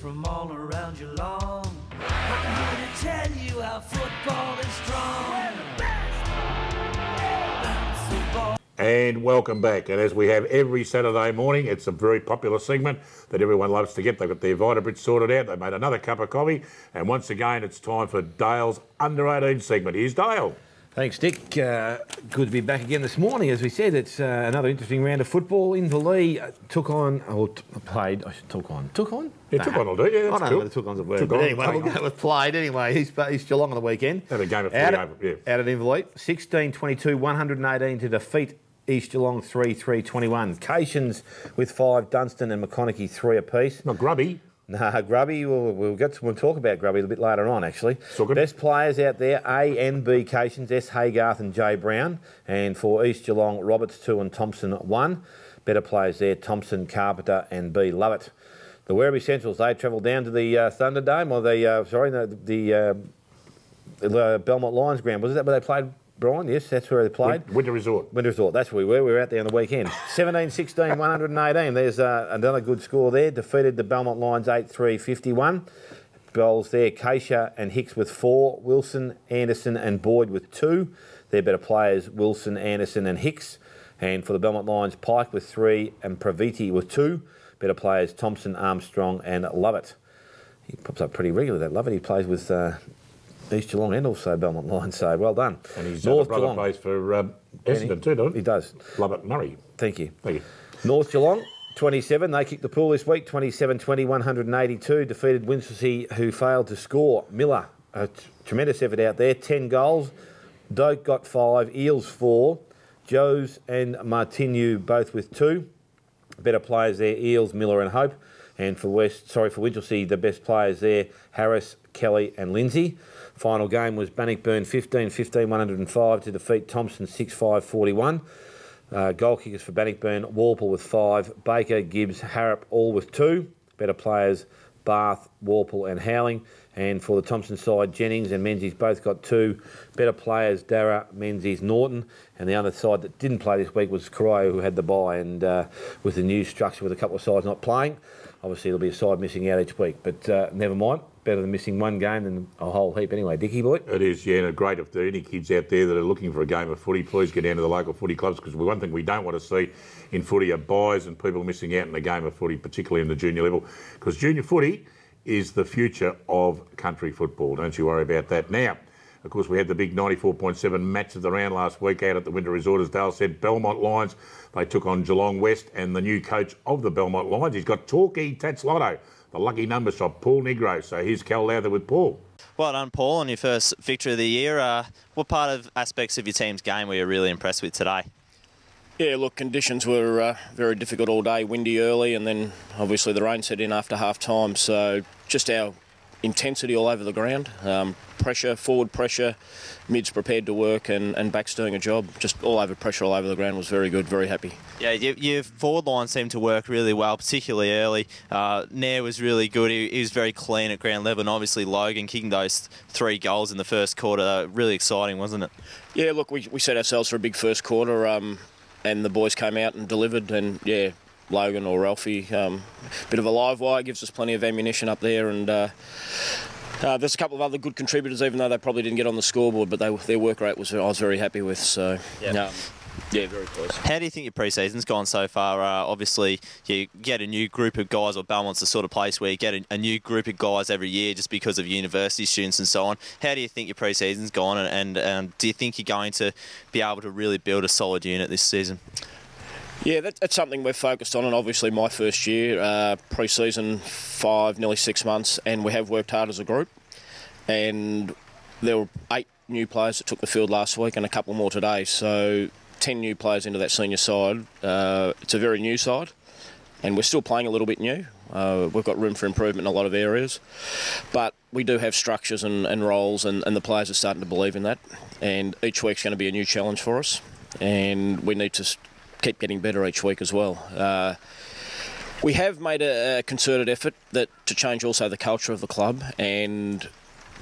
from all around Geelong. I'm here to tell you how football is strong. We're the best. Bounce the ball. And welcome back. And as we have every Saturday morning, it's a very popular segment that everyone loves to get. They've got their Vitabridge sorted out. They've made another cup of coffee. And once again, it's time for Dale's Under-18 segment. Here's Dale. Thanks, Dick. Good to be back again this morning. As we said, it's another interesting round of football. Inverleigh took on. Yeah, took on will do. Yeah, that's cool. I don't know whether took on's a word. But anyway, we'll go with played. Anyway, East Geelong on the weekend. Had a game of out footy at Inverleigh. 16-22, 118 to defeat East Geelong 3-3-21. Cations with 5, Dunstan and McConaughey 3 apiece. Not Grubby. Nah, Grubby, we'll talk about Grubby a bit later on, actually. Best players out there, A and B Cations, S. Haygarth and J. Brown. And for East Geelong, Roberts 2 and Thompson 1. Better players there, Thompson, Carpenter and B. Lovett. The Werribee Centrals, they travelled down to the Thunderdome, or the Belmont Lions ground. Was that where they played, Brian? Yes, that's where they played. Winter Resort. Winter Resort, that's where we were. We were out there on the weekend. 17-16, 118. There's another good score there. Defeated the Belmont Lions 8-3-51. Bowls there, Keisha and Hicks with 4. Wilson, Anderson and Boyd with 2. They're better players, Wilson, Anderson and Hicks. And for the Belmont Lions, Pike with 3 and Praviti with 2. Better players, Thompson, Armstrong and Lovett. He pops up pretty regularly, that Lovett. He plays with East Geelong and also Belmont Lions, so well done. And his North brother plays for Essendon too, doesn't he? He does. Lovett Murray. Thank you. Thank you. North Geelong, 27. They kicked the pool this week, 27-20, 182. Defeated Winchelsea, who failed to score. Miller, a tremendous effort out there, 10 goals. Doak got 5, Eels 4. Joes and Martinu both with 2. Better players there, Eels, Miller and Hope. And for Winchelsea, the best players there, Harris, Kelly and Lindsay. Final game was Bannockburn 15-15, 105 to defeat Thompson 6-5, 41. Goal kickers for Bannockburn, Walpole with 5, Baker, Gibbs, Harrop all with 2. Better players, Bath, Walpole and Howling. And for the Thompson side, Jennings and Menzies both got 2. Better players, Darragh, Menzies, Norton. And the other side that didn't play this week was Corio, who had the bye. And with the new structure with a couple of sides not playing, obviously there'll be a side missing out each week. But never mind. Better than missing one game than a whole heap anyway. Dickie boy? It is, yeah, and great if there are any kids out there that are looking for a game of footy, please get down to the local footy clubs, because one thing we don't want to see in footy are buys and people missing out in a game of footy, particularly in the junior level, because junior footy is the future of country football. Don't you worry about that. Now, of course, we had the big 94.7 match of the round last week out at the Winter Resort, as Dale said. Belmont Lions, they took on Geelong West, and the new coach of the Belmont Lions, he's got Torquay Tatslotto, the lucky number shop, Paul Negro. So here's Cal Lowther with Paul. Well done, Paul, on your first victory of the year. What part of aspects of your team's game were you really impressed with today? Yeah, look, conditions were very difficult all day, windy early, and then obviously the rain set in after half-time. So just our intensity all over the ground, pressure, forward pressure, mids prepared to work and backs doing a job. Just all over pressure all over the ground was very good, very happy. Yeah, your forward line seemed to work really well, particularly early. Nair was really good. He was very clean at ground level, and obviously Logan kicking those 3 goals in the first quarter. Really exciting, wasn't it? Yeah, look, we set ourselves for a big first quarter, and the boys came out and delivered, and yeah, Logan or Ralphie, bit of a live wire, gives us plenty of ammunition up there, and there's a couple of other good contributors, even though they probably didn't get on the scoreboard, but their work rate I was very happy with. So yeah, very pleased. How do you think your pre-season's gone so far? Obviously, you get a new group of guys, or Belmont's the sort of place where you get a new group of guys every year just because of university students and so on. How do you think your pre-season's gone, and do you think you're going to be able to really build a solid unit this season? Yeah, that's something we've focused on, and obviously my first year, pre-season 5, nearly 6 months, and we have worked hard as a group. And there were 8 new players that took the field last week and a couple more today, so 10 new players into that senior side. It's a very new side, and we're still playing a little bit new. We've got room for improvement in a lot of areas, but we do have structures and roles, and the players are starting to believe in that. And each week's going to be a new challenge for us, and we need to keep getting better each week as well. We have made a concerted effort to change also the culture of the club, and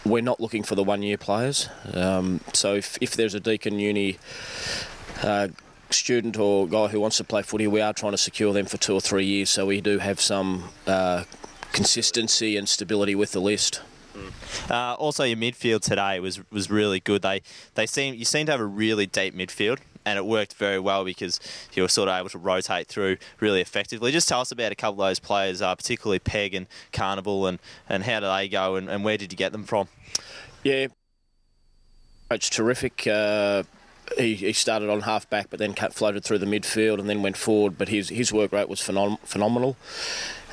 we're not looking for the one-year players. So if there's a Deakin Uni student or guy who wants to play footy, we are trying to secure them for 2 or 3 years. So we do have some consistency and stability with the list. Also, your midfield today was really good. You seem to have a really deep midfield, and it worked very well because you were sort of able to rotate through really effectively. Just tell us about a couple of those players, particularly Peg and Carnival, and how did they go, and where did you get them from? Yeah, it's terrific. He started on half back, but then floated through the midfield and then went forward. But his work rate was phenomenal.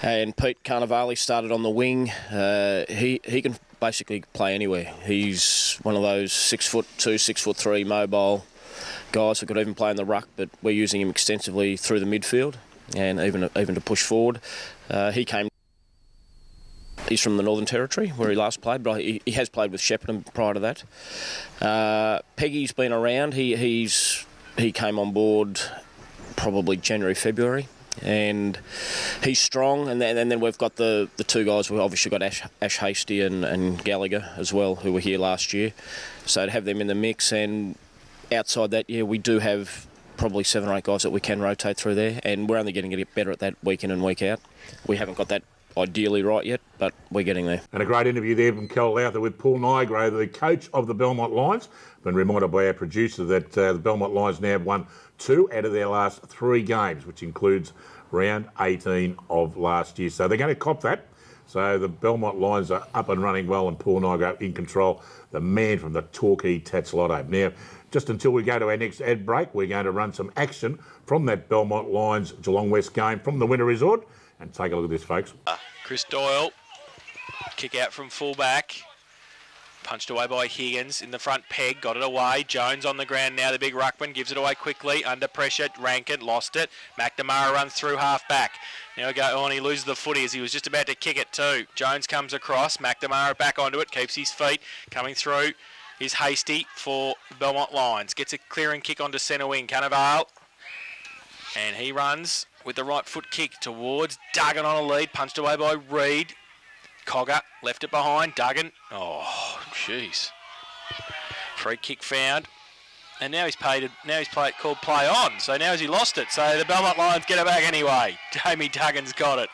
And Pete Carnivale started on the wing. He can basically play anywhere. He's one of those 6'2", 6'3" mobile guys who could even play in the ruck. But we're using him extensively through the midfield and even to push forward. He's from the Northern Territory, where he last played, but he has played with Shepparton prior to that. Peggy's been around. He came on board probably January, February, and he's strong. And then we've got the two guys. We've obviously got Ash Hasty and Gallagher as well, who were here last year. So to have them in the mix, and outside that, yeah, we do have probably 7 or 8 guys that we can rotate through there, and we're only getting to get better at that week in and week out. We haven't got that ideally right yet, but we're getting there. And a great interview there from Cal Lowther with Paul Nigro, the coach of the Belmont Lions. Been reminded by our producer that the Belmont Lions now have won 2 out of their last 3 games, which includes round 18 of last year. So they're going to cop that. So the Belmont Lions are up and running well, and Paul Nigro in control, the man from the Torquay Tats Lotto. Now, just until we go to our next ad break, we're going to run some action from that Belmont Lions Geelong West game from the Winter Resort. And take a look at this, folks. Chris Doyle, kick out from fullback, punched away by Higgins. In the front, Peg got it away. Jones on the ground now, the big ruckman, gives it away quickly, under pressure. Rankin lost it. McNamara runs through half back. Now go on, he loses the footy as he was just about to kick it too. Jones comes across, McNamara back onto it, keeps his feet, coming through is Hasty for Belmont Lions. Gets a clearing kick onto centre wing, Carnivale, and he runs with the right foot kick towards Duggan on a lead, punched away by Reid. Cogger left it behind. Duggan, oh, jeez. Free kick found, and now he's called play on. So now he lost it. So the Belmont Lions get it back anyway. Jamie Duggan's got it,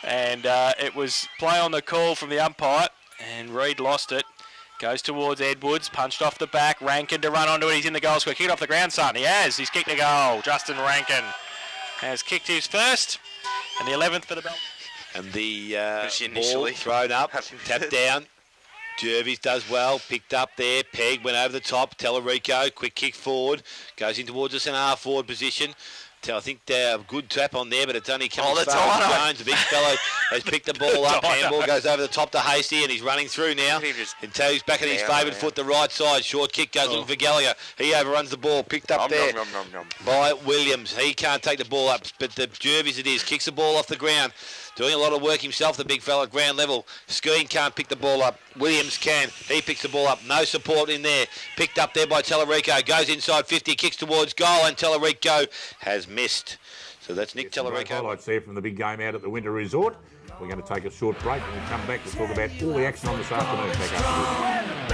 and it was play on the call from the umpire, and Reid lost it. Goes towards Edwards, punched off the back. Rankin to run onto it. He's in the goal square. Kick it off the ground, son. He has. He's kicked a goal. Justin Rankin has kicked his first, and the 11th for the Belmont. And the ball thrown up, tapped down. Jervis does well, picked up there. Peg went over the top. Tellerico, quick kick forward, goes in towards the centre half forward position. I think a good tap on there, but it's only coming as far as Jones. The big fellow has picked the ball up. Handball goes over the top to Hasty, and he's running through now. And Taylor's back at his favourite foot, the right side. Short kick goes looking for Gallagher. He overruns the ball, picked up there by Williams. He can't take the ball up, but the Jervis it is. Kicks the ball off the ground. Doing a lot of work himself, the big fella at ground level. Skeen can't pick the ball up. Williams can. He picks the ball up. No support in there. Picked up there by Tellerico. Goes inside 50, kicks towards goal, and Tellerico has missed. So that's Nick Tellerico. Highlights there from the big game out at the Winter Resort. We're going to take a short break, and we'll come back to talk about all the action on this afternoon. Back after this.